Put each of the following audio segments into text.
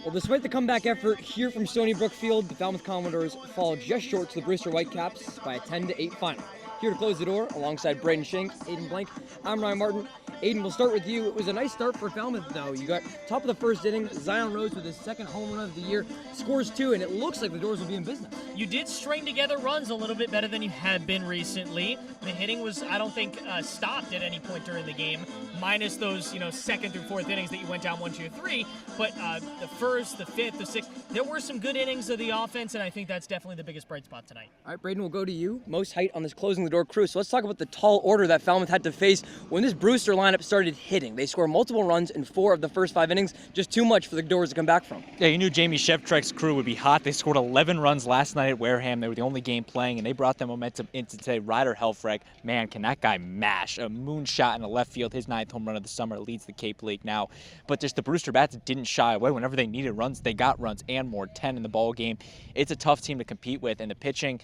Well, despite the comeback effort here from Stony Brook Field, the Falmouth Commodores fall just short to the Brewster Whitecaps by a 10-8 final. Here to close the door, alongside Braden, Aiden Blank, I'm Ryan Martin. Aiden, we'll start with you. It was a nice start for Falmouth, though. You got top of the first inning, Zion Rose with his second home run of the year, scores 2, and it looks like the Dores will be in business. You did string together runs a little bit better than you had been recently. The hitting was, I don't think, stopped at any point during the game, minus those, second through fourth innings that you went down 1, 2, 3. But the first, the fifth, the sixth, there were some good innings of the offense, and I think that's definitely the biggest bright spot tonight. All right, Braden, we'll go to you. Most height on this closing the door crew. So let's talk about the tall order that Falmouth had to face when this Brewster lineup started hitting. They scored multiple runs in 4 of the first 5 innings, just too much for the Dores to come back from. Yeah, you knew Jamie Shevchuk's crew would be hot. They scored 11 runs last night at Wareham. They were the only game playing, and they brought that momentum into today. Ryder Helfrich, man, can that guy mash. A moonshot in the left field, his 9th home run of the summer, leads the Cape League now. But just the Brewster bats didn't shy away. Whenever they needed runs, they got runs and more, 10 in the ball game. It's a tough team to compete with, and the pitching,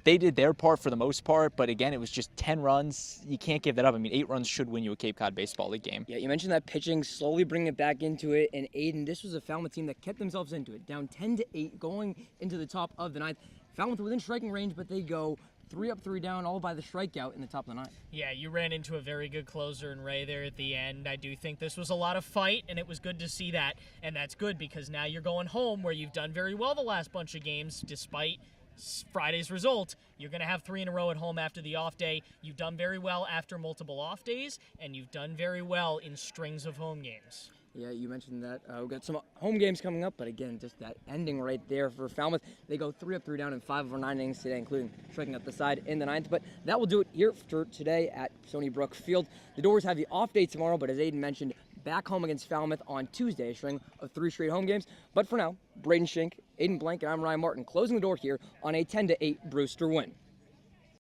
they did their part for the most part, but again, it was just 10 runs. You can't give that up. I mean, 8 runs should win you a Cape Cod Baseball League game. Yeah, you mentioned that pitching, slowly bringing it back into it, and Aiden, this was a Falmouth team that kept themselves into it, down 10-8, going into the top of the 9th. Falmouth within striking range, but they go 3 up, 3 down, all by the strikeout in the top of the 9th. Yeah, you ran into a very good closer in Ray there at the end. I do think this was a lot of fight, and it was good to see that, and that's good because now you're going home where you've done very well the last bunch of games, despite Friday's result. You're going to have 3 in a row at home after the off day. You've done very well after multiple off days, and you've done very well in strings of home games. Yeah, you mentioned that. We've got some home games coming up, but again, just that ending right there for Falmouth. They go 3 up, 3 down in 5 of our 9 innings today, including striking up the side in the 9th. But that will do it here for today at Stony Brook Field. The Dores have the off day tomorrow, but as Aiden mentioned, back home against Falmouth on Tuesday, a string of 3 straight home games. But for now, Braden, Aiden Blank, and I'm Ryan Martin, closing the door here on a 10-8 Brewster win.